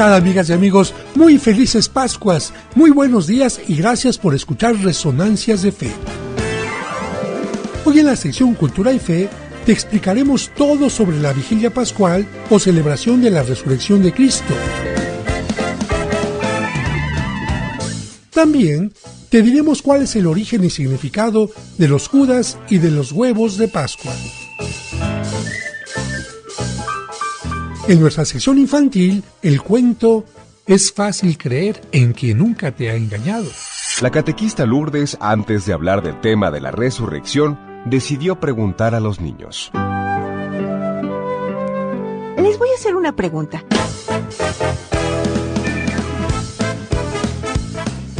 tal, amigas y amigos? Muy felices Pascuas, muy buenos días y gracias por escuchar Resonancias de Fe. Hoy en la sección Cultura y Fe te explicaremos todo sobre la Vigilia Pascual o celebración de la Resurrección de Cristo. También te diremos cuál es el origen y significado de los Judas y de los huevos de Pascua. En nuestra sección infantil, el cuento Es fácil creer en quien nunca te ha engañado. La catequista Lourdes, antes de hablar del tema de la resurrección, decidió preguntar a los niños. Les voy a hacer una pregunta.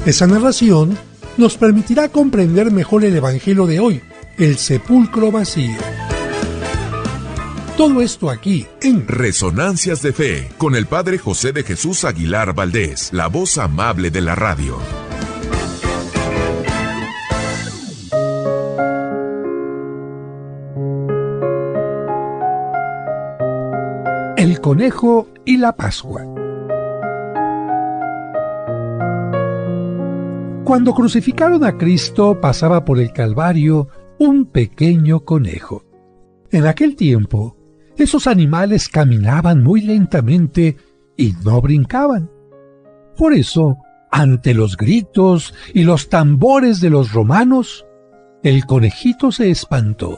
Esa narración nos permitirá comprender mejor el Evangelio de hoy, el sepulcro vacío. Todo esto aquí en Resonancias de Fe, con el Padre José de Jesús Aguilar Valdés, la voz amable de la radio. El conejo y la Pascua. Cuando crucificaron a Cristo, pasaba por el Calvario un pequeño conejo. En aquel tiempo, esos animales caminaban muy lentamente y no brincaban. Por eso, ante los gritos y los tambores de los romanos, el conejito se espantó.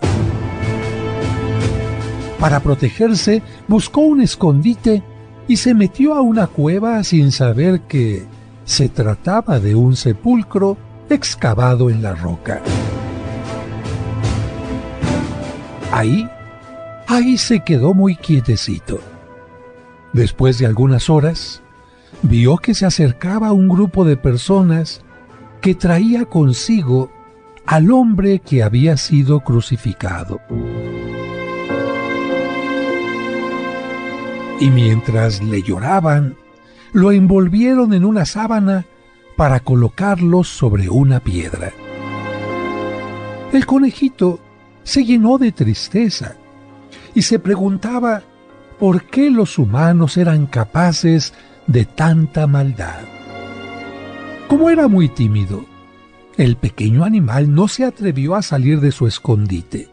Para protegerse, buscó un escondite y se metió a una cueva sin saber que se trataba de un sepulcro excavado en la roca. Ahí se quedó muy quietecito. Después de algunas horas, vio que se acercaba un grupo de personas que traía consigo al hombre que había sido crucificado. Y mientras le lloraban, lo envolvieron en una sábana para colocarlo sobre una piedra. El conejito se llenó de tristeza y se preguntaba por qué los humanos eran capaces de tanta maldad. Como era muy tímido, el pequeño animal no se atrevió a salir de su escondite.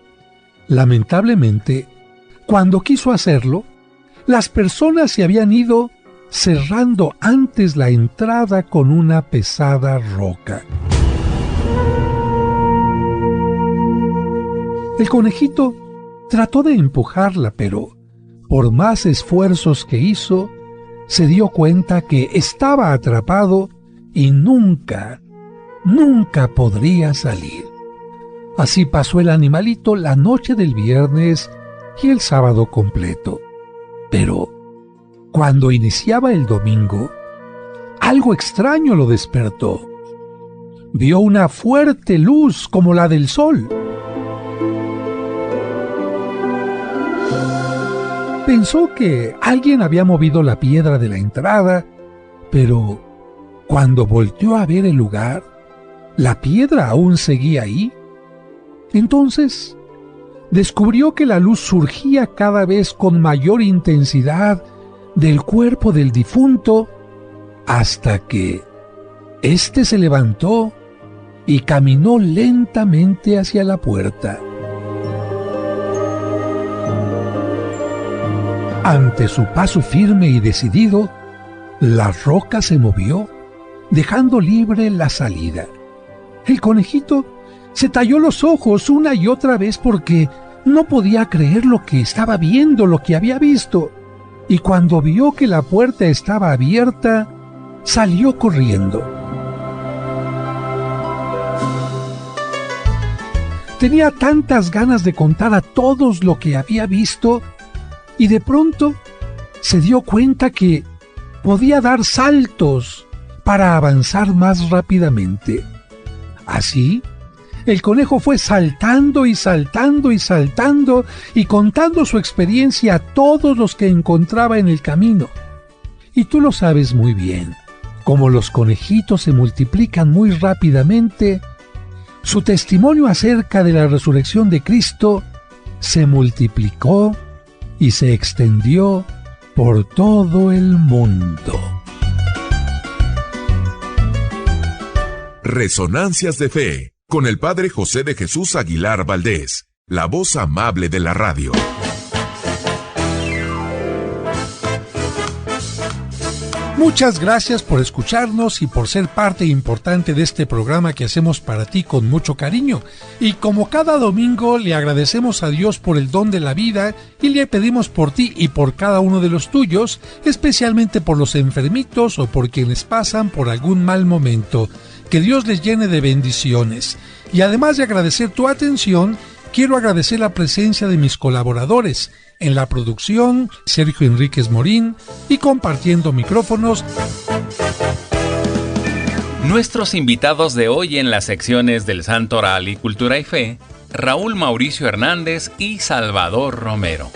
Lamentablemente, cuando quiso hacerlo, las personas se habían ido cerrando antes la entrada con una pesada roca. El conejito trató de empujarla, pero por más esfuerzos que hizo, se dio cuenta que estaba atrapado y nunca podría salir. Así pasó el animalito la noche del viernes y el sábado completo. Pero cuando iniciaba el domingo, algo extraño lo despertó. Vio una fuerte luz como la del sol. Pensó que alguien había movido la piedra de la entrada, pero cuando volteó a ver el lugar, la piedra aún seguía ahí. Entonces descubrió que la luz surgía cada vez con mayor intensidad del cuerpo del difunto, hasta que éste se levantó y caminó lentamente hacia la puerta. Ante su paso firme y decidido, la roca se movió, dejando libre la salida. El conejito se talló los ojos una y otra vez porque no podía creer lo que estaba viendo, lo que había visto. Y cuando vio que la puerta estaba abierta, salió corriendo. Tenía tantas ganas de contar a todos lo que había visto, y de pronto se dio cuenta que podía dar saltos para avanzar más rápidamente. Así, el conejo fue saltando y saltando y saltando y contando su experiencia a todos los que encontraba en el camino. Y tú lo sabes muy bien, como los conejitos se multiplican muy rápidamente, su testimonio acerca de la resurrección de Cristo se multiplicó y se extendió por todo el mundo. Resonancias de Fe, con el Padre José de Jesús Aguilar Valdés, la voz amable de la radio. Muchas gracias por escucharnos y por ser parte importante de este programa que hacemos para ti con mucho cariño. Y como cada domingo le agradecemos a Dios por el don de la vida y le pedimos por ti y por cada uno de los tuyos, especialmente por los enfermitos o por quienes pasan por algún mal momento. Que Dios les llene de bendiciones. Y además de agradecer tu atención, quiero agradecer la presencia de mis colaboradores. En la producción, Sergio Enríquez Morín, y compartiendo micrófonos, nuestros invitados de hoy en las secciones del Santo Oral y Cultura y Fe, Raúl Mauricio Hernández y Salvador Romero.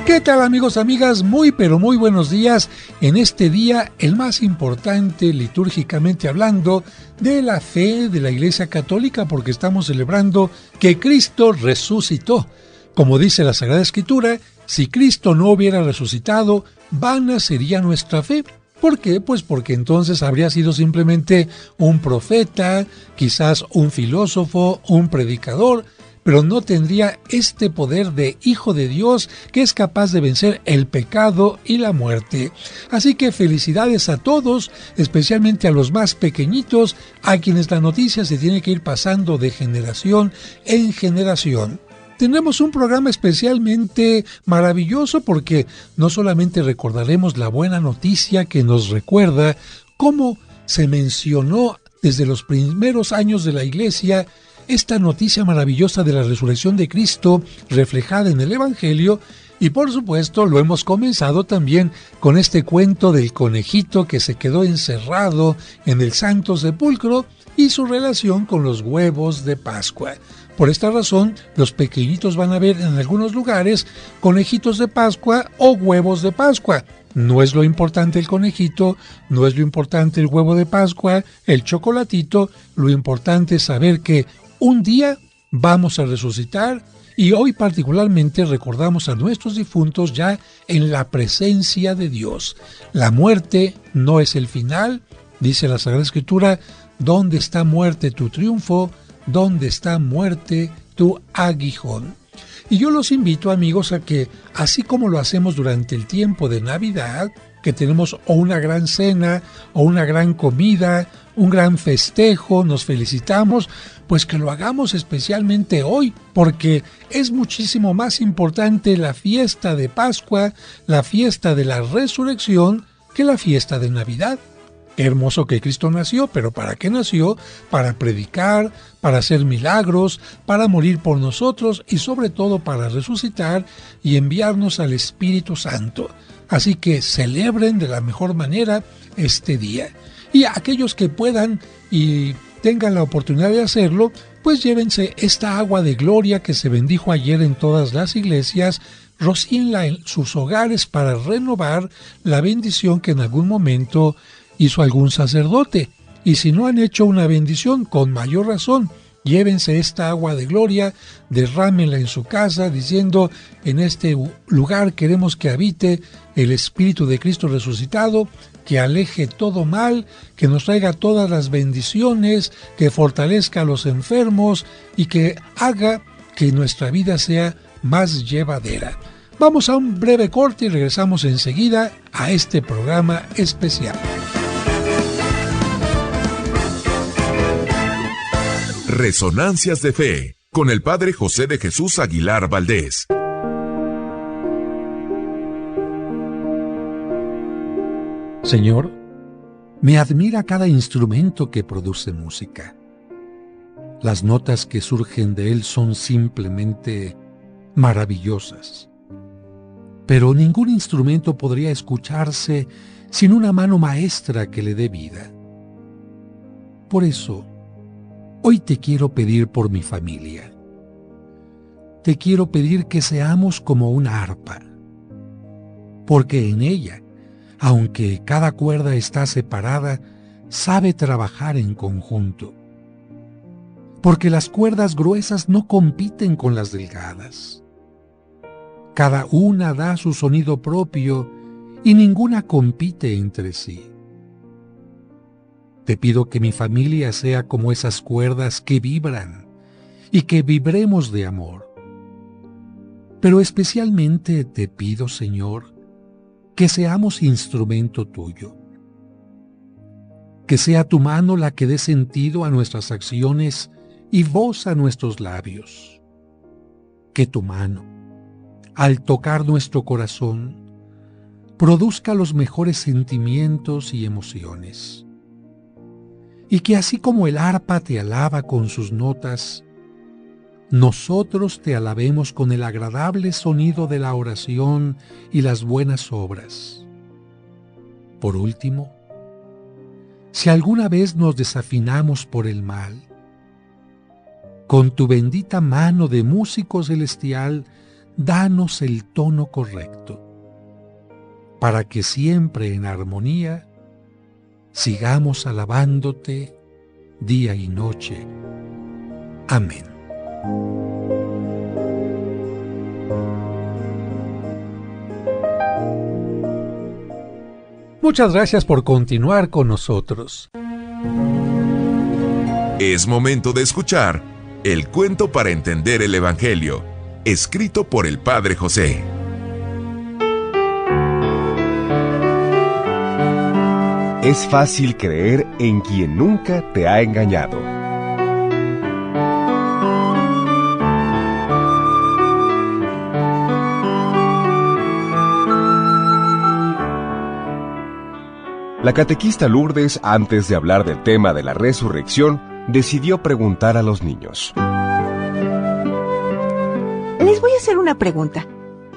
¿Qué tal, amigos, amigas? Muy pero muy buenos días en este día, el más importante litúrgicamente hablando de la fe de la Iglesia Católica, porque estamos celebrando que Cristo resucitó. Como dice la Sagrada Escritura, si Cristo no hubiera resucitado, vana sería nuestra fe. ¿Por qué? Pues porque entonces habría sido simplemente un profeta, quizás un filósofo, un predicador, pero no tendría este poder de Hijo de Dios que es capaz de vencer el pecado y la muerte. Así que felicidades a todos, especialmente a los más pequeñitos, a quienes la noticia se tiene que ir pasando de generación en generación. Tenemos un programa especialmente maravilloso porque no solamente recordaremos la buena noticia que nos recuerda cómo se mencionó desde los primeros años de la Iglesia esta noticia maravillosa de la resurrección de Cristo reflejada en el Evangelio, y por supuesto lo hemos comenzado también con este cuento del conejito que se quedó encerrado en el Santo Sepulcro y su relación con los huevos de Pascua. Por esta razón, los pequeñitos van a ver en algunos lugares conejitos de Pascua o huevos de Pascua. No es lo importante el conejito, no es lo importante el huevo de Pascua, el chocolatito, lo importante es saber que un día vamos a resucitar y hoy particularmente recordamos a nuestros difuntos ya en la presencia de Dios. La muerte no es el final, dice la Sagrada Escritura, ¿dónde está muerte tu triunfo? ¿Dónde está muerte tu aguijón? Y yo los invito, amigos, a que, así como lo hacemos durante el tiempo de Navidad, que tenemos o una gran cena, o una gran comida, un gran festejo, nos felicitamos, pues que lo hagamos especialmente hoy, porque es muchísimo más importante la fiesta de Pascua, la fiesta de la resurrección, que la fiesta de Navidad. Qué hermoso que Cristo nació, pero ¿para qué nació? Para predicar, para hacer milagros, para morir por nosotros y sobre todo para resucitar y enviarnos al Espíritu Santo. Así que celebren de la mejor manera este día. Y aquellos que puedan y tengan la oportunidad de hacerlo, pues llévense esta agua de gloria que se bendijo ayer en todas las iglesias, rocíenla en sus hogares para renovar la bendición que en algún momento hizo algún sacerdote. Y si no han hecho una bendición, con mayor razón, llévense esta agua de gloria, derrámenla en su casa, diciendo, en este lugar queremos que habite el Espíritu de Cristo resucitado, que aleje todo mal, que nos traiga todas las bendiciones, que fortalezca a los enfermos y que haga que nuestra vida sea más llevadera. Vamos a un breve corte y regresamos enseguida a este programa especial. Resonancias de Fe, con el Padre José de Jesús Aguilar Valdés. Señor, me admira cada instrumento que produce música. Las notas que surgen de él son simplemente maravillosas. Pero ningún instrumento podría escucharse sin una mano maestra que le dé vida. Por eso, hoy te quiero pedir por mi familia. Te quiero pedir que seamos como una arpa, porque en ella, aunque cada cuerda está separada, sabe trabajar en conjunto. Porque las cuerdas gruesas no compiten con las delgadas. Cada una da su sonido propio y ninguna compite entre sí. Te pido que mi familia sea como esas cuerdas que vibran y que vibremos de amor. Pero especialmente te pido, Señor, que seamos instrumento tuyo. Que sea tu mano la que dé sentido a nuestras acciones y voz a nuestros labios. Que tu mano, al tocar nuestro corazón, produzca los mejores sentimientos y emociones. Y que así como el arpa te alaba con sus notas, nosotros te alabemos con el agradable sonido de la oración y las buenas obras. Por último, si alguna vez nos desafinamos por el mal, con tu bendita mano de músico celestial, danos el tono correcto, para que siempre en armonía sigamos alabándote día y noche. Amén. Muchas gracias por continuar con nosotros. Es momento de escuchar el cuento para entender el Evangelio, escrito por el Padre José. Es fácil creer en quien nunca te ha engañado. La catequista Lourdes, antes de hablar del tema de la resurrección, decidió preguntar a los niños. Les voy a hacer una pregunta.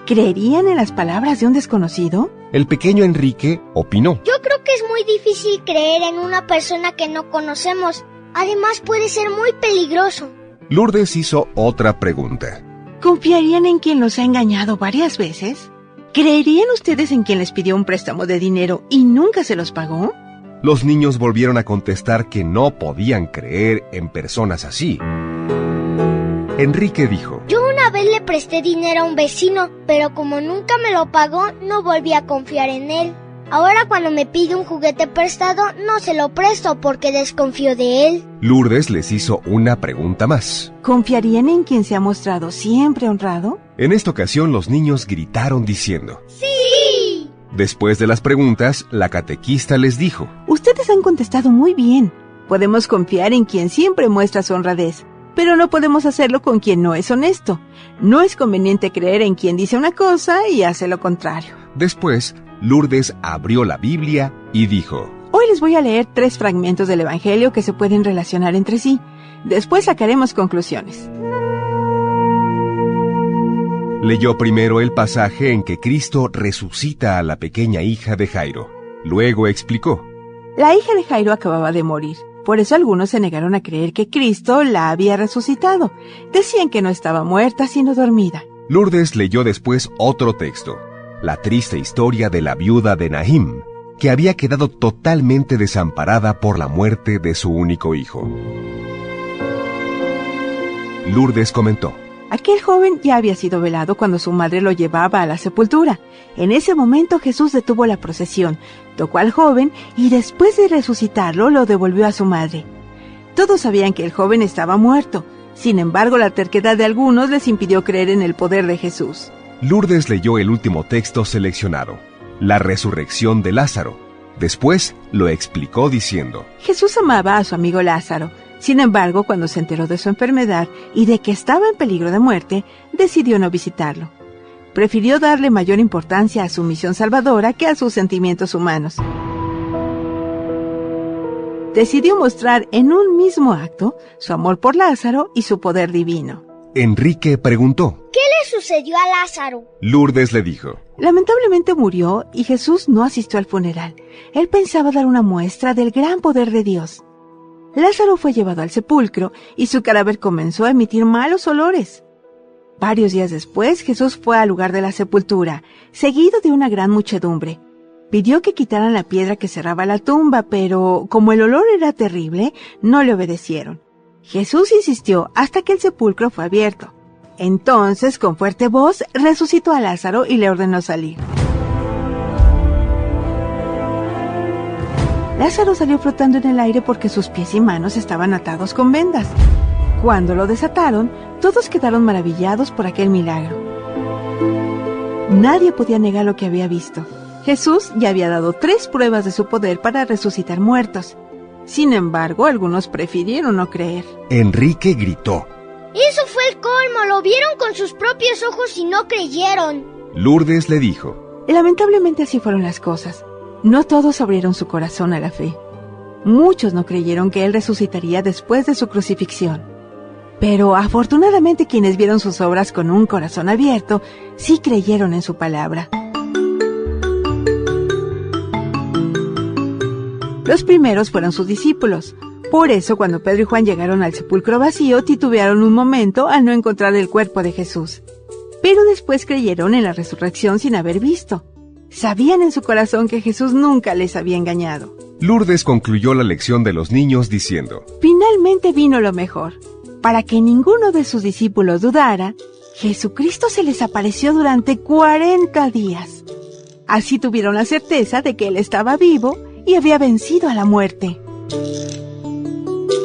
¿Creerían en las palabras de un desconocido? El pequeño Enrique opinó. Yo creo que es muy difícil creer en una persona que no conocemos. Además, puede ser muy peligroso. Lourdes hizo otra pregunta. ¿Confiarían en quien los ha engañado varias veces? ¿Creerían ustedes en quien les pidió un préstamo de dinero y nunca se los pagó? Los niños volvieron a contestar que no podían creer en personas así. Enrique dijo: Yo una vez le presté dinero a un vecino, pero como nunca me lo pagó, no volví a confiar en él. Ahora cuando me pide un juguete prestado, no se lo presto porque desconfío de él. Lourdes les hizo una pregunta más. ¿Confiarían en quien se ha mostrado siempre honrado? En esta ocasión los niños gritaron diciendo: ¡Sí! Después de las preguntas, la catequista les dijo: Ustedes han contestado muy bien. Podemos confiar en quien siempre muestra su honradez, pero no podemos hacerlo con quien no es honesto. No es conveniente creer en quien dice una cosa y hace lo contrario. Después, Lourdes abrió la Biblia y dijo: Hoy les voy a leer 3 fragmentos del Evangelio que se pueden relacionar entre sí. Después sacaremos conclusiones. Leyó primero el pasaje en que Cristo resucita a la pequeña hija de Jairo. Luego explicó: La hija de Jairo acababa de morir. Por eso algunos se negaron a creer que Cristo la había resucitado. Decían que no estaba muerta, sino dormida. Lourdes leyó después otro texto, la triste historia de la viuda de Naim, que había quedado totalmente desamparada por la muerte de su único hijo. Lourdes comentó: Aquel joven ya había sido velado cuando su madre lo llevaba a la sepultura. En ese momento Jesús detuvo la procesión, tocó al joven y después de resucitarlo lo devolvió a su madre. Todos sabían que el joven estaba muerto. Sin embargo, la terquedad de algunos les impidió creer en el poder de Jesús. Lourdes leyó el último texto seleccionado, la resurrección de Lázaro. Después lo explicó diciendo: Jesús amaba a su amigo Lázaro. Sin embargo, cuando se enteró de su enfermedad y de que estaba en peligro de muerte, decidió no visitarlo. Prefirió darle mayor importancia a su misión salvadora que a sus sentimientos humanos. Decidió mostrar en un mismo acto su amor por Lázaro y su poder divino. Enrique preguntó: ¿Qué le sucedió a Lázaro? Lourdes le dijo: Lamentablemente murió y Jesús no asistió al funeral. Él pensaba dar una muestra del gran poder de Dios. Lázaro fue llevado al sepulcro y su cadáver comenzó a emitir malos olores. Varios días después, Jesús fue al lugar de la sepultura, seguido de una gran muchedumbre. Pidió que quitaran la piedra que cerraba la tumba, pero como el olor era terrible, no le obedecieron. Jesús insistió hasta que el sepulcro fue abierto. Entonces, con fuerte voz, resucitó a Lázaro y le ordenó salir. Lázaro salió flotando en el aire porque sus pies y manos estaban atados con vendas. Cuando lo desataron, todos quedaron maravillados por aquel milagro. Nadie podía negar lo que había visto. Jesús ya había dado 3 pruebas de su poder para resucitar muertos. Sin embargo, algunos prefirieron no creer. Enrique gritó: ¡Eso fue el colmo! Lo vieron con sus propios ojos y no creyeron. Lourdes le dijo: Lamentablemente así fueron las cosas. No todos abrieron su corazón a la fe. Muchos no creyeron que Él resucitaría después de su crucifixión. Pero afortunadamente quienes vieron sus obras con un corazón abierto, sí creyeron en su palabra. Los primeros fueron sus discípulos. Por eso, cuando Pedro y Juan llegaron al sepulcro vacío, titubearon un momento al no encontrar el cuerpo de Jesús. Pero después creyeron en la resurrección sin haber visto. Sabían en su corazón que Jesús nunca les había engañado. Lourdes concluyó la lección de los niños diciendo: Finalmente vino lo mejor. Para que ninguno de sus discípulos dudara, Jesucristo se les apareció durante 40 días. Así tuvieron la certeza de que Él estaba vivo y había vencido a la muerte.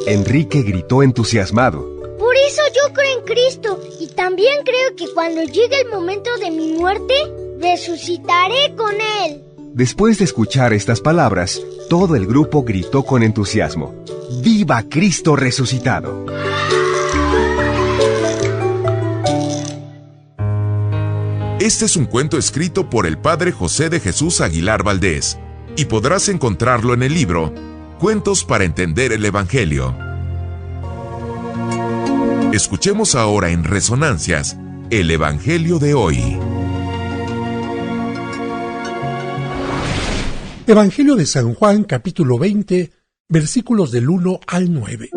Enrique gritó entusiasmado: Por eso yo creo en Cristo y también creo que cuando llegue el momento de mi muerte, resucitaré con Él. Después de escuchar estas palabras, todo el grupo gritó con entusiasmo: ¡Viva Cristo resucitado! Este es un cuento escrito por el padre José de Jesús Aguilar Valdés y podrás encontrarlo en el libro Cuentos para entender el Evangelio. Escuchemos ahora en Resonancias el Evangelio de hoy. Evangelio de San Juan, capítulo 20, versículos del 1 al 9.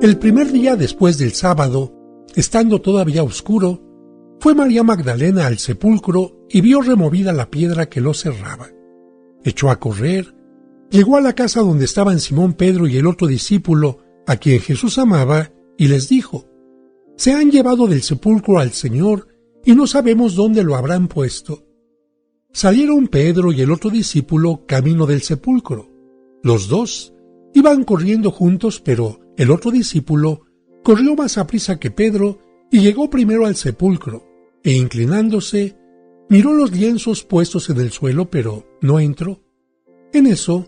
El primer día después del sábado, estando todavía oscuro, fue María Magdalena al sepulcro y vio removida la piedra que lo cerraba. Echó a correr, llegó a la casa donde estaban Simón Pedro y el otro discípulo, a quien Jesús amaba, y les dijo: Se han llevado del sepulcro al Señor y no sabemos dónde lo habrán puesto. Salieron Pedro y el otro discípulo camino del sepulcro. Los dos iban corriendo juntos, pero el otro discípulo corrió más aprisa que Pedro y llegó primero al sepulcro, e inclinándose, miró los lienzos puestos en el suelo, pero no entró. En eso,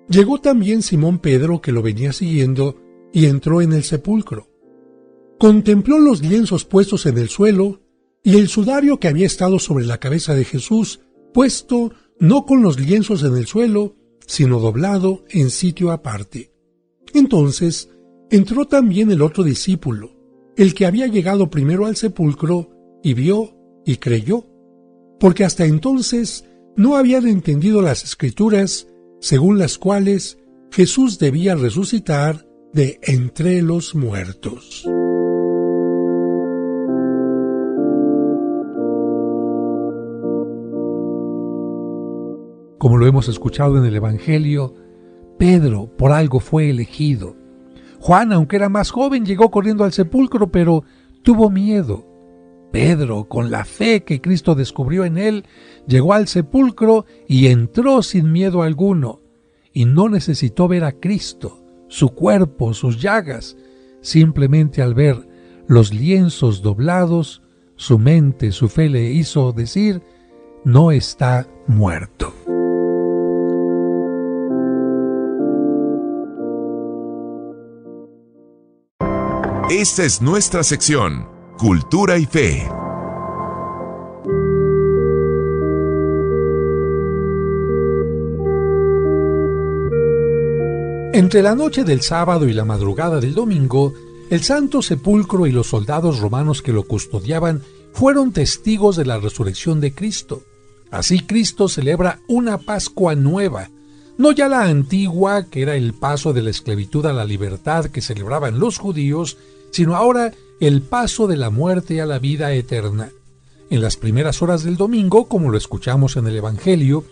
llegó también Simón Pedro, que lo venía siguiendo, y entró en el sepulcro. Contempló los lienzos puestos en el suelo, y el sudario que había estado sobre la cabeza de Jesús, puesto no con los lienzos en el suelo, sino doblado en sitio aparte. Entonces entró también el otro discípulo, el que había llegado primero al sepulcro, y vio y creyó, porque hasta entonces no habían entendido las Escrituras, según las cuales Jesús debía resucitar de entre los muertos. Como lo hemos escuchado en el Evangelio, Pedro por algo fue elegido. Juan, aunque era más joven, llegó corriendo al sepulcro, pero tuvo miedo. Pedro, con la fe que Cristo descubrió en él, llegó al sepulcro y entró sin miedo alguno. Y no necesitó ver a Cristo, su cuerpo, sus llagas. Simplemente al ver los lienzos doblados, su mente, su fe le hizo decir: no está muerto. Esta es nuestra sección, Cultura y Fe. Entre la noche del sábado y la madrugada del domingo, el Santo Sepulcro y los soldados romanos que lo custodiaban fueron testigos de la resurrección de Cristo. Así Cristo celebra una Pascua nueva, no ya la antigua, que era el paso de la esclavitud a la libertad que celebraban los judíos, sino ahora el paso de la muerte a la vida eterna. En las primeras horas del domingo, como lo escuchamos en el Evangelio,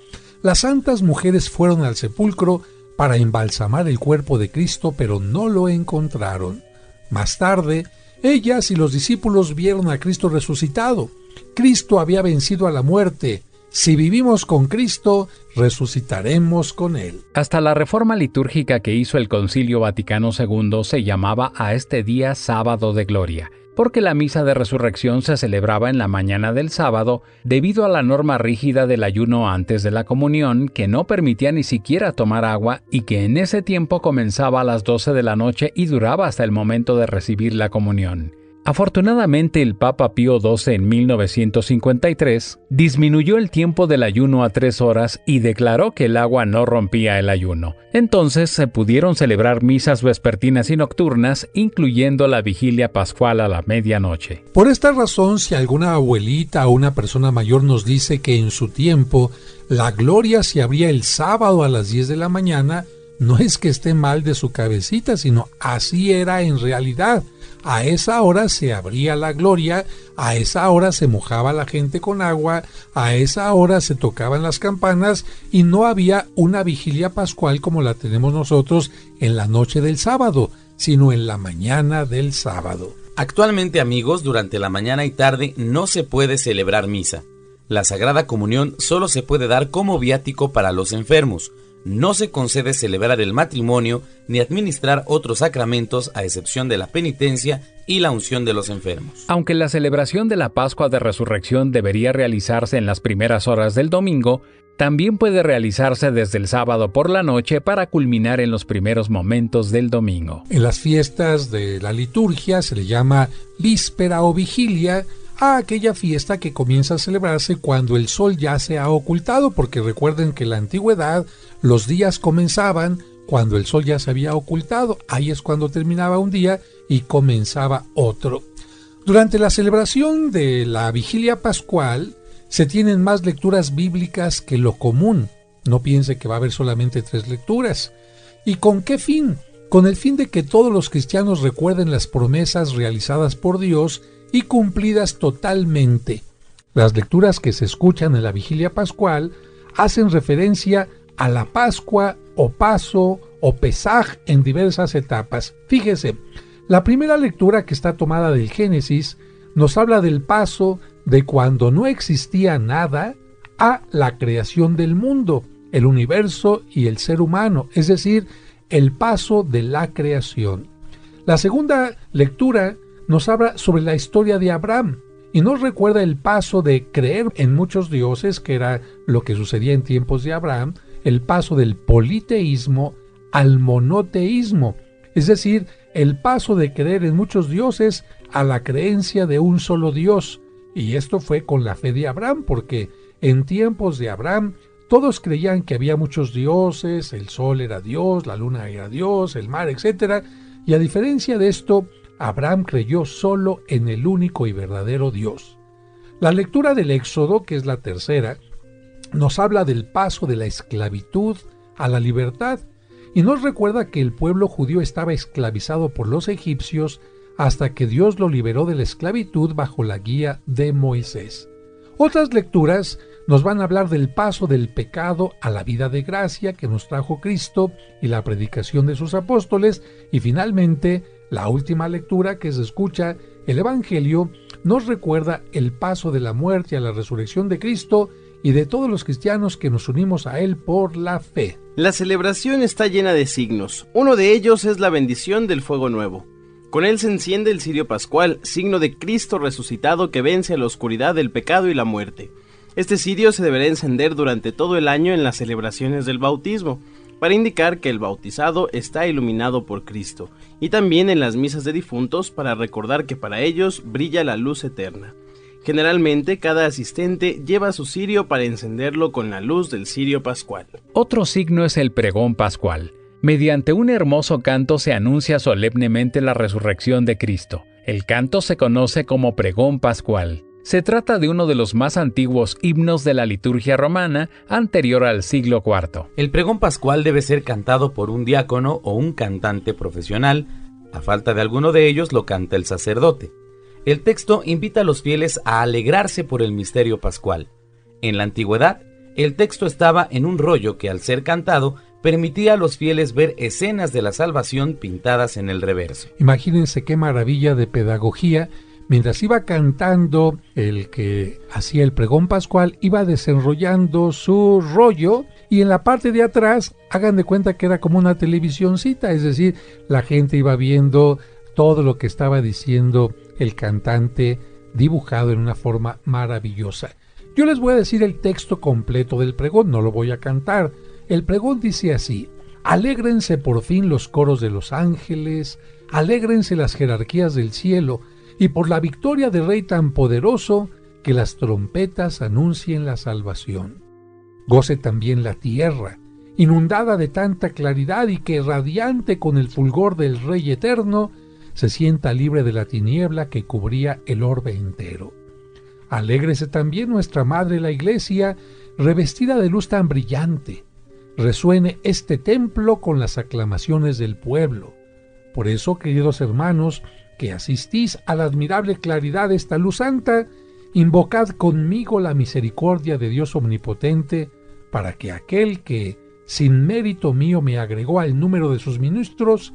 las santas mujeres fueron al sepulcro para embalsamar el cuerpo de Cristo, pero no lo encontraron. Más tarde, Ellas y los discípulos vieron a Cristo resucitado. Cristo había vencido a la muerte. Si vivimos con Cristo, resucitaremos con Él. Hasta la reforma litúrgica que hizo el Concilio Vaticano II se llamaba a este día Sábado de Gloria, porque la misa de resurrección se celebraba en la mañana del sábado debido a la norma rígida del ayuno antes de la comunión que no permitía ni siquiera tomar agua y que en ese tiempo comenzaba a las 12 de la noche y duraba hasta el momento de recibir la comunión. Afortunadamente, el Papa Pío XII en 1953 disminuyó el tiempo del ayuno a 3 horas y declaró que el agua no rompía el ayuno. Entonces se pudieron celebrar misas vespertinas y nocturnas, incluyendo la vigilia pascual a la medianoche. Por esta razón, si alguna abuelita o una persona mayor nos dice que en su tiempo la gloria se abría el sábado a las 10 de la mañana, no es que esté mal de su cabecita, sino así era en realidad. A esa hora se abría la gloria, a esa hora se mojaba la gente con agua, a esa hora se tocaban las campanas y no había una vigilia pascual como la tenemos nosotros en la noche del sábado, sino en la mañana del sábado. Actualmente, amigos, durante la mañana y tarde no se puede celebrar misa. La Sagrada Comunión solo se puede dar como viático para los enfermos. No se concede celebrar el matrimonio ni administrar otros sacramentos a excepción de la penitencia y la unción de los enfermos. Aunque la celebración de la Pascua de Resurrección debería realizarse en las primeras horas del domingo, también puede realizarse desde el sábado por la noche para culminar en los primeros momentos del domingo. En las fiestas de la liturgia se le llama víspera o vigilia a aquella fiesta que comienza a celebrarse cuando el sol ya se ha ocultado, porque recuerden que en la antigüedad los días comenzaban cuando el sol ya se había ocultado. Ahí es cuando terminaba un día y comenzaba otro. Durante la celebración de la vigilia pascual se tienen más lecturas bíblicas que lo común. No piense que va a haber solamente 3 lecturas. ¿Y con qué fin? Con el fin de que todos los cristianos recuerden las promesas realizadas por Dios y cumplidas totalmente. Las lecturas que se escuchan en la vigilia pascual hacen referencia a la Pascua o Paso o Pesaj en diversas etapas. Fíjese, la primera lectura, que está tomada del Génesis, nos habla del paso de cuando no existía nada a la creación del mundo, el universo y el ser humano, es decir, el paso de la creación. La segunda lectura nos habla sobre la historia de Abraham y nos recuerda el paso de creer en muchos dioses, que era lo que sucedía en tiempos de Abraham, el paso del politeísmo al monoteísmo, es decir, el paso de creer en muchos dioses a la creencia de un solo Dios. Y esto fue con la fe de Abraham, porque en tiempos de Abraham todos creían que había muchos dioses, el sol era Dios, la luna era Dios, el mar, etc. Y a diferencia de esto, Abraham creyó solo en el único y verdadero Dios. La lectura del Éxodo, que es la tercera, nos habla del paso de la esclavitud a la libertad y nos recuerda que el pueblo judío estaba esclavizado por los egipcios hasta que Dios lo liberó de la esclavitud bajo la guía de Moisés. Otras lecturas nos van a hablar del paso del pecado a la vida de gracia que nos trajo Cristo y la predicación de sus apóstoles, y finalmente la última lectura que se escucha, el Evangelio, nos recuerda el paso de la muerte a la resurrección de Cristo y de todos los cristianos que nos unimos a Él por la fe. La celebración está llena de signos. Uno de ellos es la bendición del fuego nuevo. Con él se enciende el cirio pascual, signo de Cristo resucitado que vence a la oscuridad del pecado y la muerte. Este cirio se deberá encender durante todo el año en las celebraciones del bautismo, para indicar que el bautizado está iluminado por Cristo, y también en las misas de difuntos para recordar que para ellos brilla la luz eterna. Generalmente, cada asistente lleva su cirio para encenderlo con la luz del cirio pascual. Otro signo es el pregón pascual. Mediante un hermoso canto se anuncia solemnemente la resurrección de Cristo. El canto se conoce como pregón pascual. Se trata de uno de los más antiguos himnos de la liturgia romana, anterior al siglo IV. El pregón pascual debe ser cantado por un diácono o un cantante profesional. A falta de alguno de ellos, lo canta el sacerdote. El texto invita a los fieles a alegrarse por el misterio pascual. En la antigüedad, el texto estaba en un rollo que, al ser cantado, permitía a los fieles ver escenas de la salvación pintadas en el reverso. Imagínense qué maravilla de pedagogía. Mientras iba cantando el que hacía el pregón pascual, iba desenrollando su rollo, y en la parte de atrás, hagan de cuenta que era como una televisioncita, es decir, la gente iba viendo todo lo que estaba diciendo el cantante, dibujado en una forma maravillosa. Yo les voy a decir el texto completo del pregón, no lo voy a cantar. El pregón dice así: alégrense por fin los coros de los ángeles, alégrense las jerarquías del cielo, y por la victoria del Rey tan poderoso, que las trompetas anuncien la salvación. Goce también la tierra, inundada de tanta claridad, y que radiante con el fulgor del Rey eterno, se sienta libre de la tiniebla que cubría el orbe entero. Alégrese también nuestra Madre la Iglesia, revestida de luz tan brillante. Resuene este templo con las aclamaciones del pueblo. Por eso, queridos hermanos, que asistís a la admirable claridad de esta luz santa, invocad conmigo la misericordia de Dios omnipotente, para que aquel que, sin mérito mío, me agregó al número de sus ministros,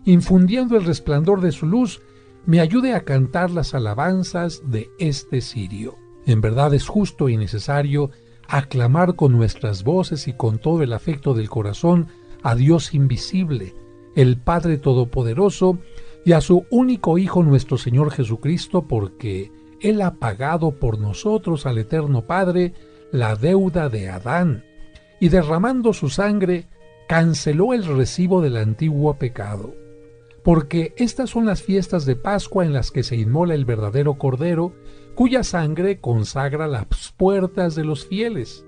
infundiendo el resplandor de su luz, me ayude a cantar las alabanzas de este cirio. En verdad es justo y necesario aclamar con nuestras voces y con todo el afecto del corazón a Dios invisible, el Padre Todopoderoso, y a su único Hijo nuestro Señor Jesucristo, porque Él ha pagado por nosotros al Eterno Padre la deuda de Adán, y derramando su sangre, canceló el recibo del antiguo pecado. Porque estas son las fiestas de Pascua en las que se inmola el verdadero Cordero, cuya sangre consagra las puertas de los fieles.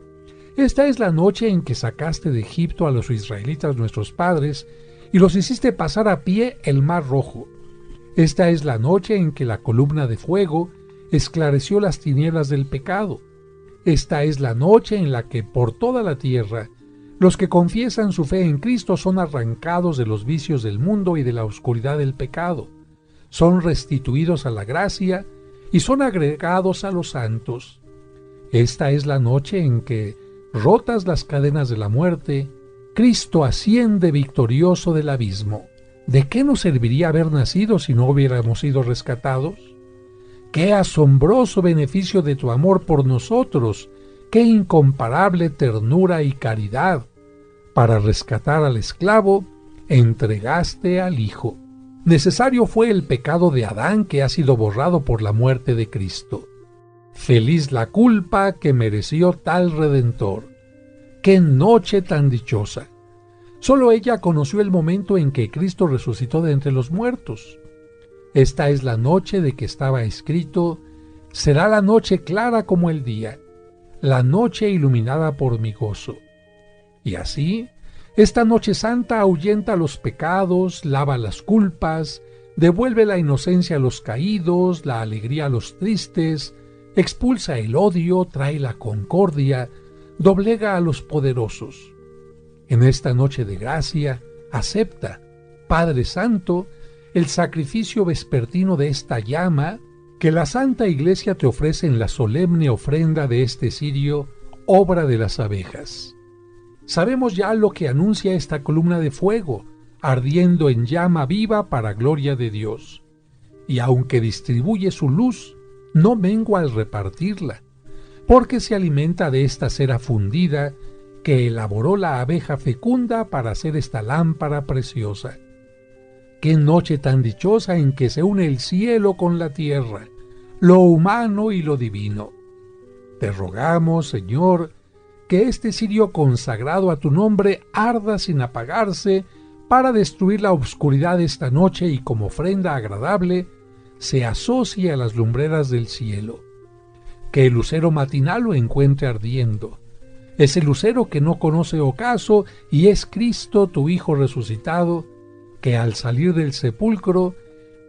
Esta es la noche en que sacaste de Egipto a los israelitas nuestros padres, y los hiciste pasar a pie el mar rojo. Esta es la noche en que la columna de fuego esclareció las tinieblas del pecado. Esta es la noche en la que por toda la tierra los que confiesan su fe en Cristo son arrancados de los vicios del mundo y de la oscuridad del pecado, son restituidos a la gracia y son agregados a los santos. Esta es la noche en que, rotas las cadenas de la muerte, Cristo asciende victorioso del abismo. ¿De qué nos serviría haber nacido si no hubiéramos sido rescatados? ¡Qué asombroso beneficio de tu amor por nosotros! ¡Qué incomparable ternura y caridad! Para rescatar al esclavo, entregaste al Hijo. Necesario fue el pecado de Adán, que ha sido borrado por la muerte de Cristo. Feliz la culpa que mereció tal Redentor. ¡Qué noche tan dichosa! Solo ella conoció el momento en que Cristo resucitó de entre los muertos. Esta es la noche de que estaba escrito: será la noche clara como el día, la noche iluminada por mi gozo. Y así, esta noche santa ahuyenta los pecados, lava las culpas, devuelve la inocencia a los caídos, la alegría a los tristes, expulsa el odio, trae la concordia, doblega a los poderosos. En esta noche de gracia, acepta, Padre Santo, el sacrificio vespertino de esta llama que la Santa Iglesia te ofrece en la solemne ofrenda de este cirio, obra de las abejas. Sabemos ya lo que anuncia esta columna de fuego, ardiendo en llama viva para gloria de Dios. Y aunque distribuye su luz, no mengua al repartirla, porque se alimenta de esta cera fundida que elaboró la abeja fecunda para hacer esta lámpara preciosa. ¡Qué noche tan dichosa en que se une el cielo con la tierra, lo humano y lo divino! Te rogamos, Señor, que este cirio consagrado a tu nombre arda sin apagarse para destruir la oscuridad de esta noche y como ofrenda agradable se asocie a las lumbreras del cielo. Que el lucero matinal lo encuentre ardiendo. Ese lucero que no conoce ocaso y es Cristo, tu Hijo resucitado, que al salir del sepulcro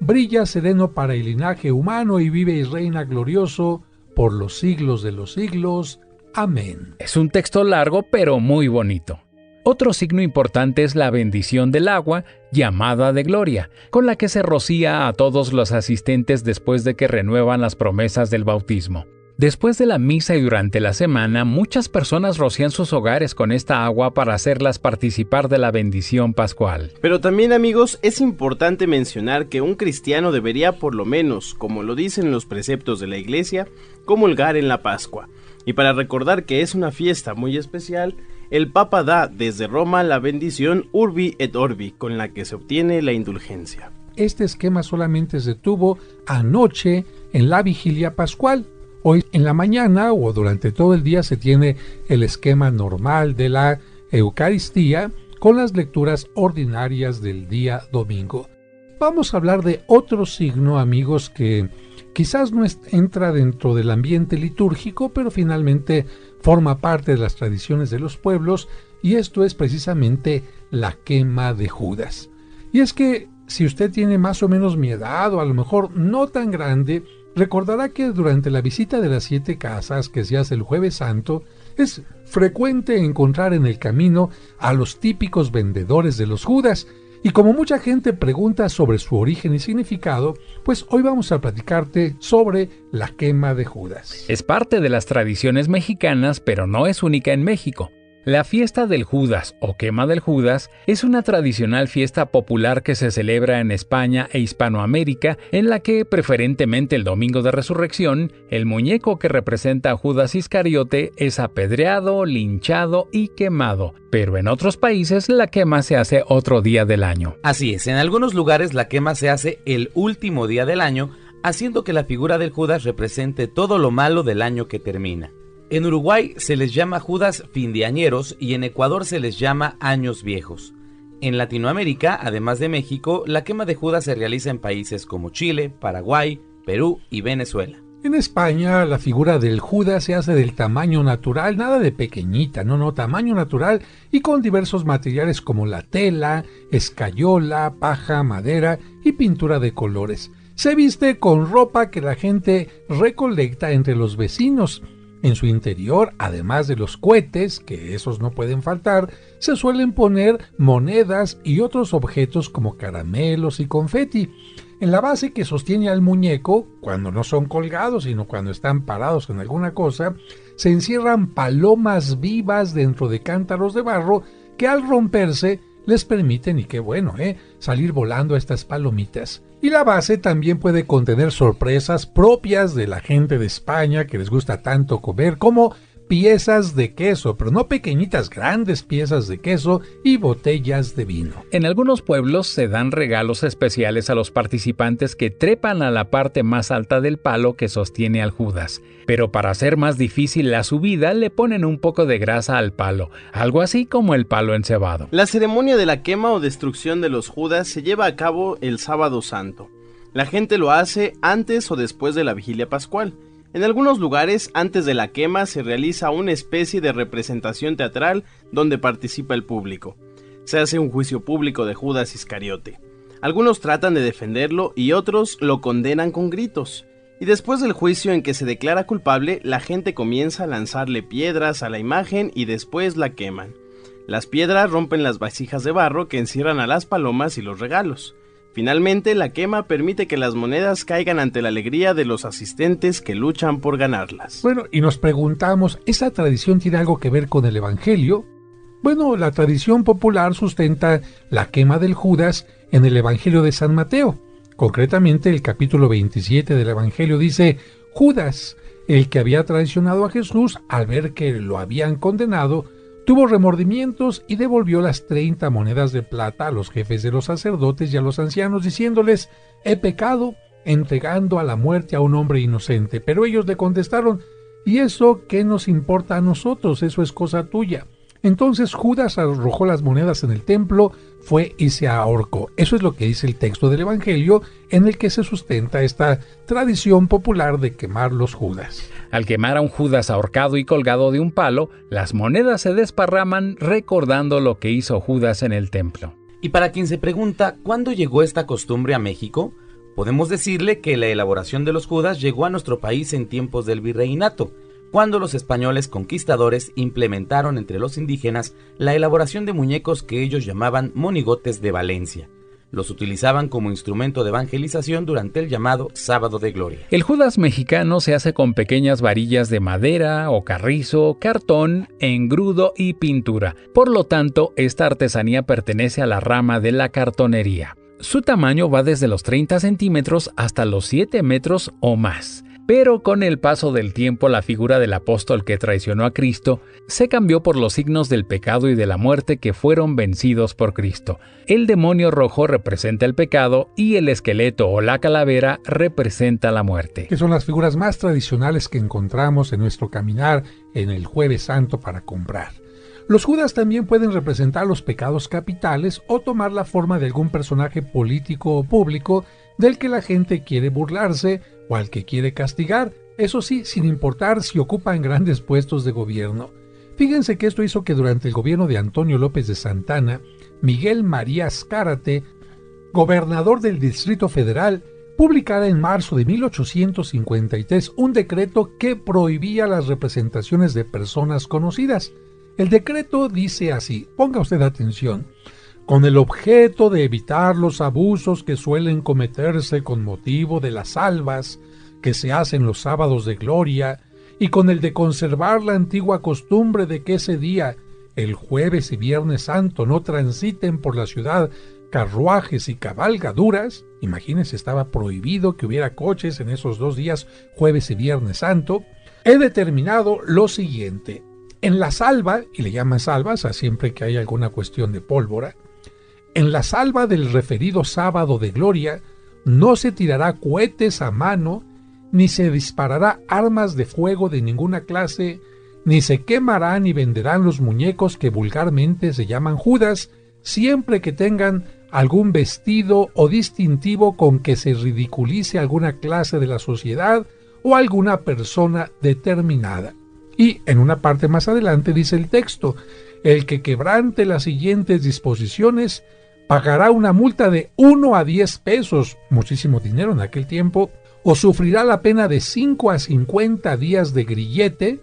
brilla sereno para el linaje humano y vive y reina glorioso por los siglos de los siglos. Amén. Es un texto largo pero muy bonito. Otro signo importante es la bendición del agua, llamada de gloria, con la que se rocía a todos los asistentes después de que renuevan las promesas del bautismo. Después de la misa y durante la semana, muchas personas rocían sus hogares con esta agua para hacerlas participar de la bendición pascual. Pero también, amigos, es importante mencionar que un cristiano debería, por lo menos, como lo dicen los preceptos de la Iglesia, comulgar en la Pascua. Y para recordar que es una fiesta muy especial, el Papa da desde Roma la bendición Urbi et Orbi, con la que se obtiene la indulgencia. Este esquema solamente se tuvo anoche en la vigilia pascual. Hoy en la mañana o durante todo el día se tiene el esquema normal de la Eucaristía con las lecturas ordinarias del día domingo. Vamos a hablar de otro signo, amigos, que quizás no entra dentro del ambiente litúrgico, pero finalmente forma parte de las tradiciones de los pueblos, y esto es precisamente la quema de Judas. Y es que si usted tiene más o menos mi edad, o a lo mejor no tan grande, recordará que durante la visita de las 7 casas que se hace el Jueves Santo, es frecuente encontrar en el camino a los típicos vendedores de los Judas, y como mucha gente pregunta sobre su origen y significado, pues hoy vamos a platicarte sobre la quema de Judas. Es parte de las tradiciones mexicanas, pero no es única en México. La fiesta del Judas o quema del Judas es una tradicional fiesta popular que se celebra en España e Hispanoamérica, en la que, preferentemente el domingo de resurrección, el muñeco que representa a Judas Iscariote es apedreado, linchado y quemado, pero en otros países la quema se hace otro día del año. Así es, en algunos lugares la quema se hace el último día del año, haciendo que la figura del Judas represente todo lo malo del año que termina. En Uruguay se les llama Judas findeañeros y en Ecuador se les llama años viejos. En Latinoamérica, además de México, la quema de Judas se realiza en países como Chile, Paraguay, Perú y Venezuela. En España, la figura del Judas se hace del tamaño natural, nada de pequeñita, tamaño natural, y con diversos materiales como la tela, escayola, paja, madera y pintura de colores. Se viste con ropa que la gente recolecta entre los vecinos. En su interior, además de los cohetes, que esos no pueden faltar, se suelen poner monedas y otros objetos como caramelos y confeti. En la base que sostiene al muñeco, cuando no son colgados, sino cuando están parados en alguna cosa, se encierran palomas vivas dentro de cántaros de barro que al romperse les permiten, y qué bueno, salir volando a estas palomitas. Y la base también puede contener sorpresas propias de la gente de España que les gusta tanto comer, como piezas de queso, pero no pequeñitas, grandes piezas de queso y botellas de vino. En algunos pueblos se dan regalos especiales a los participantes que trepan a la parte más alta del palo que sostiene al Judas. Pero para hacer más difícil la subida, le ponen un poco de grasa al palo, algo así como el palo encebado. La ceremonia de la quema o destrucción de los Judas se lleva a cabo el Sábado Santo. La gente lo hace antes o después de la vigilia pascual. En algunos lugares, antes de la quema, se realiza una especie de representación teatral donde participa el público. Se hace un juicio público de Judas Iscariote. Algunos tratan de defenderlo y otros lo condenan con gritos. Y después del juicio en que se declara culpable, la gente comienza a lanzarle piedras a la imagen y después la queman. Las piedras rompen las vasijas de barro que encierran a las palomas y los regalos. Finalmente, la quema permite que las monedas caigan ante la alegría de los asistentes que luchan por ganarlas. Bueno, y nos preguntamos, ¿esa tradición tiene algo que ver con el Evangelio? Bueno, la tradición popular sustenta la quema del Judas en el Evangelio de San Mateo. Concretamente, el capítulo 27 del Evangelio dice: Judas, el que había traicionado a Jesús, al ver que lo habían condenado, tuvo remordimientos y devolvió las 30 monedas de plata a los jefes de los sacerdotes y a los ancianos, diciéndoles: he pecado, entregando a la muerte a un hombre inocente. Pero ellos le contestaron: ¿y eso qué nos importa a nosotros? Eso es cosa tuya. Entonces Judas arrojó las monedas en el templo, fue y se ahorcó. Eso es lo que dice el texto del Evangelio, en el que se sustenta esta tradición popular de quemar los Judas. Al quemar a un Judas ahorcado y colgado de un palo, las monedas se desparraman recordando lo que hizo Judas en el templo. Y para quien se pregunta ¿cuándo llegó esta costumbre a México?, podemos decirle que la elaboración de los Judas llegó a nuestro país en tiempos del virreinato, cuando los españoles conquistadores implementaron entre los indígenas la elaboración de muñecos que ellos llamaban monigotes de Valencia. Los utilizaban como instrumento de evangelización durante el llamado Sábado de Gloria. El Judas mexicano se hace con pequeñas varillas de madera o carrizo, cartón, engrudo y pintura. Por lo tanto, esta artesanía pertenece a la rama de la cartonería. Su tamaño va desde los 30 centímetros hasta los 7 metros o más. Pero con el paso del tiempo, la figura del apóstol que traicionó a Cristo se cambió por los signos del pecado y de la muerte que fueron vencidos por Cristo. El demonio rojo representa el pecado y el esqueleto o la calavera representa la muerte. Que son las figuras más tradicionales que encontramos en nuestro caminar en el Jueves Santo para comprar. Los Judas también pueden representar los pecados capitales o tomar la forma de algún personaje político o público del que la gente quiere burlarse o al que quiere castigar, eso sí, sin importar si ocupan grandes puestos de gobierno. Fíjense que esto hizo que durante el gobierno de Antonio López de Santana, Miguel María Azcárate, gobernador del Distrito Federal, publicara en marzo de 1853 un decreto que prohibía las representaciones de personas conocidas. El decreto dice así, ponga usted atención: con el objeto de evitar los abusos que suelen cometerse con motivo de las salvas que se hacen los sábados de gloria, y con el de conservar la antigua costumbre de que ese día, el Jueves y Viernes Santo, no transiten por la ciudad carruajes y cabalgaduras. Imagínense, estaba prohibido que hubiera coches en esos 2 días, Jueves y Viernes Santo. He determinado lo siguiente: en la salva, y le llaman salvas a siempre que hay alguna cuestión de pólvora, en la salva del referido sábado de gloria no se tirará cohetes a mano, ni se disparará armas de fuego de ninguna clase, ni se quemarán ni venderán los muñecos que vulgarmente se llaman Judas, siempre que tengan algún vestido o distintivo con que se ridiculice alguna clase de la sociedad o alguna persona determinada. Y en una parte más adelante dice el texto: el que quebrante las siguientes disposiciones pagará una multa de 1 a 10 pesos, muchísimo dinero en aquel tiempo, o sufrirá la pena de 5 a 50 días de grillete,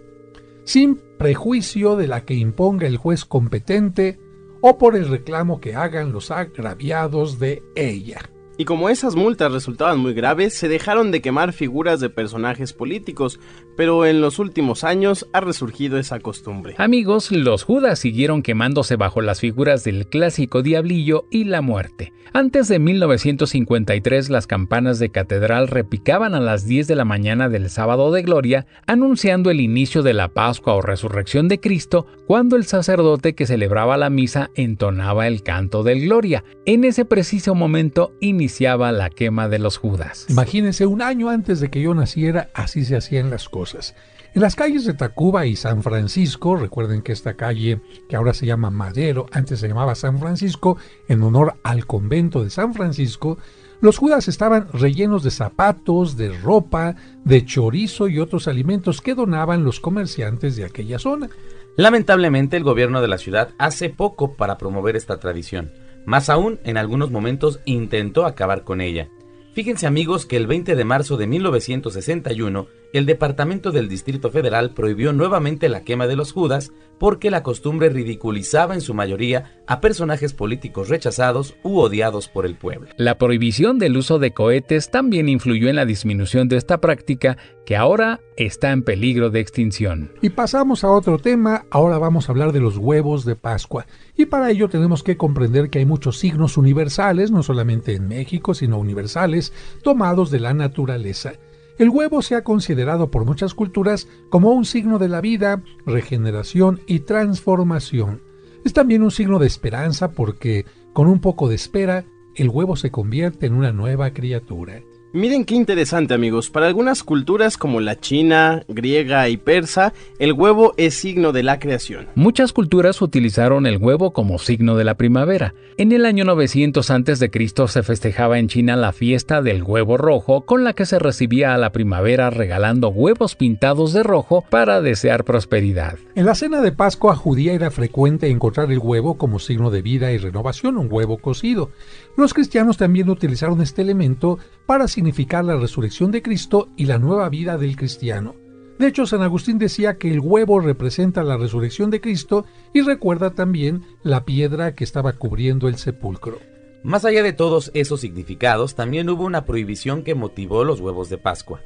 sin prejuicio de la que imponga el juez competente o por el reclamo que hagan los agraviados de ella. Y como esas multas resultaban muy graves, se dejaron de quemar figuras de personajes políticos, pero en los últimos años ha resurgido esa costumbre. Amigos, los Judas siguieron quemándose bajo las figuras del clásico diablillo y la muerte. Antes de 1953, las campanas de catedral repicaban a las 10 de la mañana del sábado de gloria, anunciando el inicio de la Pascua o Resurrección de Cristo, cuando el sacerdote que celebraba la misa entonaba el canto del Gloria. En ese preciso momento iniciaba la quema de los Judas. Imagínense, 1 año antes de que yo naciera, así se hacían las cosas. En las calles de Tacuba y San Francisco, recuerden que esta calle, que ahora se llama Madero, antes se llamaba San Francisco, en honor al convento de San Francisco, los Judas estaban rellenos de zapatos, de ropa, de chorizo y otros alimentos que donaban los comerciantes de aquella zona. Lamentablemente, el gobierno de la ciudad hace poco para promover esta tradición. Más aún, en algunos momentos intentó acabar con ella. Fíjense, amigos, que el 20 de marzo de 1961, el Departamento del Distrito Federal prohibió nuevamente la quema de los Judas porque la costumbre ridiculizaba en su mayoría a personajes políticos rechazados u odiados por el pueblo. La prohibición del uso de cohetes también influyó en la disminución de esta práctica, que ahora está en peligro de extinción. Y pasamos a otro tema. Ahora vamos a hablar de los huevos de Pascua. Y para ello tenemos que comprender que hay muchos signos universales, no solamente en México, sino universales, tomados de la naturaleza. El huevo se ha considerado por muchas culturas como un signo de la vida, regeneración y transformación. Es también un signo de esperanza porque, con un poco de espera, el huevo se convierte en una nueva criatura. Miren qué interesante, amigos. Para algunas culturas como la china, griega y persa, el huevo es signo de la creación. Muchas culturas utilizaron el huevo como signo de la primavera. En el año 900 a.C. se festejaba en China la fiesta del huevo rojo, con la que se recibía a la primavera regalando huevos pintados de rojo para desear prosperidad. En la cena de Pascua judía era frecuente encontrar el huevo como signo de vida y renovación, un huevo cocido. Los cristianos también utilizaron este elemento para significar la resurrección de Cristo y la nueva vida del cristiano. De hecho, San Agustín decía que el huevo representa la resurrección de Cristo y recuerda también la piedra que estaba cubriendo el sepulcro. Más allá de todos esos significados, también hubo una prohibición que motivó los huevos de Pascua.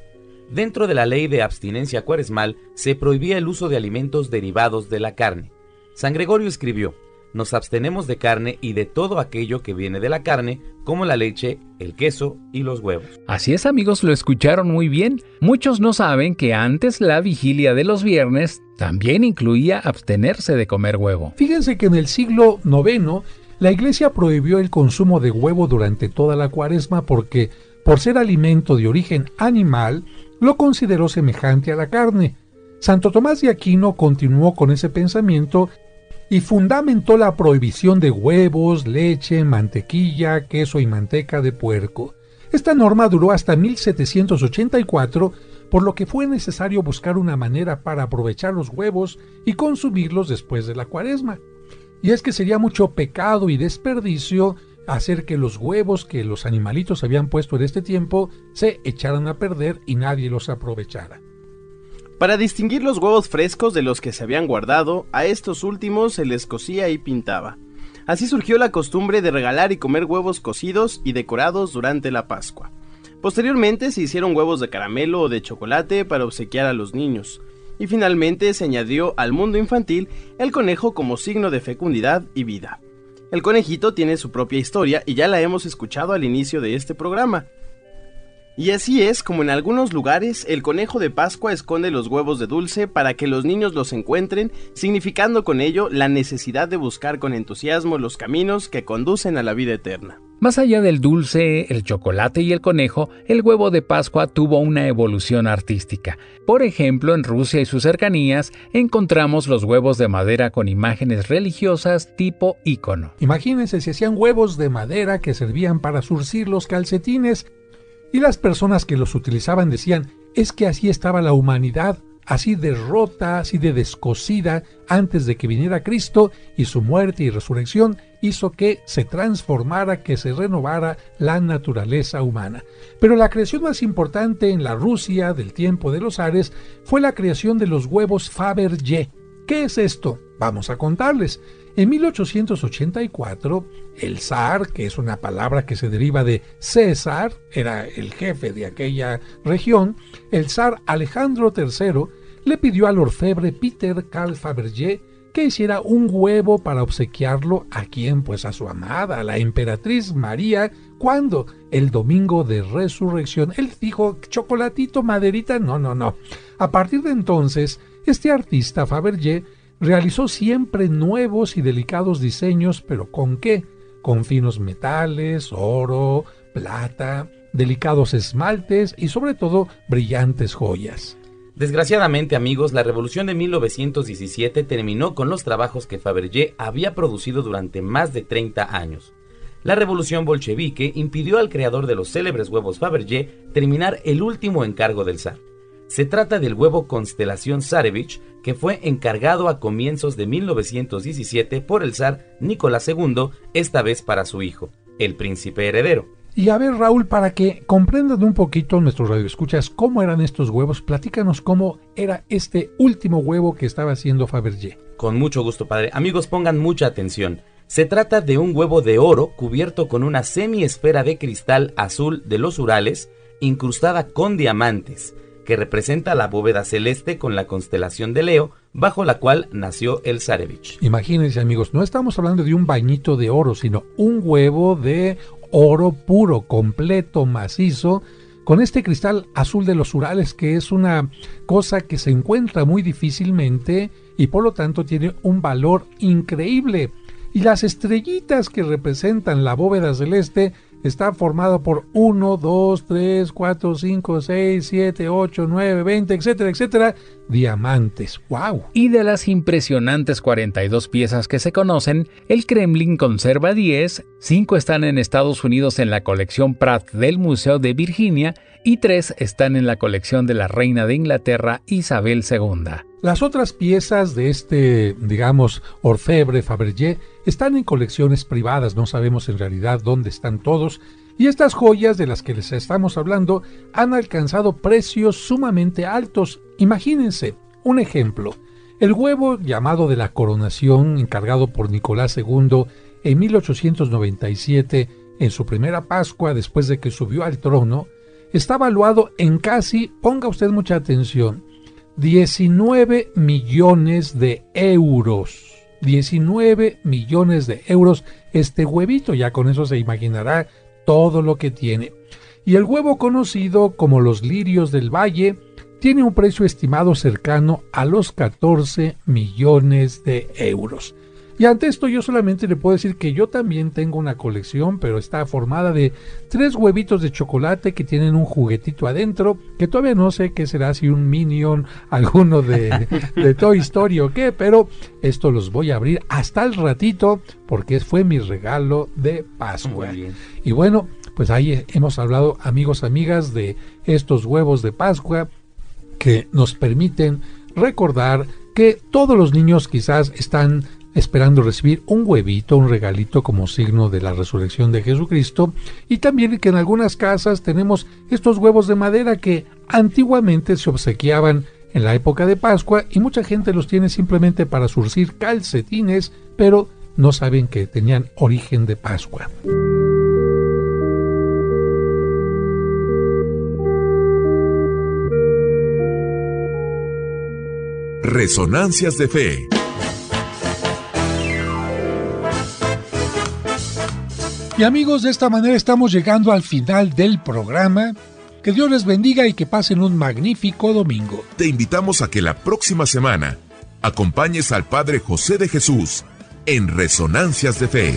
Dentro de la ley de abstinencia cuaresmal se prohibía el uso de alimentos derivados de la carne. San Gregorio escribió: nos abstenemos de carne y de todo aquello que viene de la carne, como la leche, el queso y los huevos. Así es, amigos, lo escucharon muy bien. Muchos no saben que antes la vigilia de los viernes también incluía abstenerse de comer huevo. Fíjense que en el siglo IX la Iglesia prohibió el consumo de huevo durante toda la Cuaresma porque, por ser alimento de origen animal, lo consideró semejante a la carne. Santo Tomás de Aquino continuó con ese pensamiento y fundamentó la prohibición de huevos, leche, mantequilla, queso y manteca de puerco. Esta norma duró hasta 1784, por lo que fue necesario buscar una manera para aprovechar los huevos y consumirlos después de la Cuaresma. Y es que sería mucho pecado y desperdicio hacer que los huevos que los animalitos habían puesto en este tiempo se echaran a perder y nadie los aprovechara. Para distinguir los huevos frescos de los que se habían guardado, a estos últimos se les cocía y pintaba. Así surgió la costumbre de regalar y comer huevos cocidos y decorados durante la Pascua. Posteriormente se hicieron huevos de caramelo o de chocolate para obsequiar a los niños. Y finalmente se añadió al mundo infantil el conejo como signo de fecundidad y vida. El conejito tiene su propia historia y ya la hemos escuchado al inicio de este programa. Y así es como en algunos lugares el conejo de Pascua esconde los huevos de dulce para que los niños los encuentren, significando con ello la necesidad de buscar con entusiasmo los caminos que conducen a la vida eterna. Más allá del dulce, el chocolate y el conejo, el huevo de Pascua tuvo una evolución artística. Por ejemplo, en Rusia y sus cercanías encontramos los huevos de madera con imágenes religiosas tipo ícono. Imagínense, se hacían huevos de madera que servían para zurcir los calcetines, y las personas que los utilizaban decían, es que así estaba la humanidad, así de rota, así de descosida, antes de que viniera Cristo, y su muerte y resurrección hizo que se transformara, que se renovara la naturaleza humana. Pero la creación más importante en la Rusia del tiempo de los zares fue la creación de los huevos Fabergé. ¿Qué es esto? Vamos a contarles. En 1884, el zar, que es una palabra que se deriva de César, era el jefe de aquella región, el zar Alejandro III le pidió al orfebre Peter Carl Fabergé que hiciera un huevo para obsequiarlo a quien, pues a su amada, la emperatriz María. ¿Cuándo? El domingo de resurrección. Él dijo, chocolatito, maderita, no. A partir de entonces, este artista Fabergé realizó siempre nuevos y delicados diseños, pero ¿con qué? Con finos metales, oro, plata, delicados esmaltes y sobre todo brillantes joyas. Desgraciadamente, amigos, la revolución de 1917 terminó con los trabajos que Fabergé había producido durante más de 30 años. La revolución bolchevique impidió al creador de los célebres huevos Fabergé terminar el último encargo del zar. Se trata del huevo Constelación Zarevich, que fue encargado a comienzos de 1917 por el zar Nicolás II, esta vez para su hijo, el príncipe heredero. Y a ver, Raúl, para que comprendan un poquito nuestros radioescuchas cómo eran estos huevos, platícanos cómo era este último huevo que estaba haciendo Fabergé. Con mucho gusto, padre. Amigos, pongan mucha atención. Se trata de un huevo de oro cubierto con una semiesfera de cristal azul de los Urales, incrustada con diamantes, que representa la bóveda celeste con la constelación de Leo, bajo la cual nació el Zarevich. Imagínense, amigos, no estamos hablando de un bañito de oro, sino un huevo de oro puro, completo, macizo, con este cristal azul de los Urales, que es una cosa que se encuentra muy difícilmente y por lo tanto tiene un valor increíble. Y las estrellitas que representan la bóveda celeste está formado por 1, 2, 3, 4, 5, 6, 7, 8, 9, 20, etcétera, etcétera, diamantes. ¡Wow! Y de las impresionantes 42 piezas que se conocen, el Kremlin conserva 10, 5 están en Estados Unidos en la colección Pratt del Museo de Virginia y 3 están en la colección de la reina de Inglaterra Isabel II. Las otras piezas de este, digamos, orfebre Fabergé están en colecciones privadas, no sabemos en realidad dónde están todos, y estas joyas de las que les estamos hablando han alcanzado precios sumamente altos. Imagínense, un ejemplo, el huevo llamado de la coronación, encargado por Nicolás II en 1897 en su primera Pascua después de que subió al trono, está valuado en casi, ponga usted mucha atención, 19 millones de euros. 19 millones de euros este huevito, ya con eso se imaginará todo lo que tiene. Y el huevo conocido como los lirios del valle tiene un precio estimado cercano a los 14 millones de euros. Y ante esto yo solamente le puedo decir que yo también tengo una colección, pero está formada de 3 huevitos de chocolate que tienen un juguetito adentro, que todavía no sé qué será, si un Minion, alguno de Toy Story o qué, pero esto los voy a abrir hasta el ratito porque fue mi regalo de Pascua. Y bueno, pues ahí hemos hablado, amigos, amigas, de estos huevos de Pascua que nos permiten recordar que todos los niños quizás están esperando recibir un huevito, un regalito como signo de la resurrección de Jesucristo, y también que en algunas casas tenemos estos huevos de madera que antiguamente se obsequiaban en la época de Pascua y mucha gente los tiene simplemente para surcir calcetines, pero no saben que tenían origen de Pascua. Resonancias de Fe. Y amigos, de esta manera estamos llegando al final del programa. Que Dios les bendiga y que pasen un magnífico domingo. Te invitamos a que la próxima semana acompañes al Padre José de Jesús en Resonancias de Fe.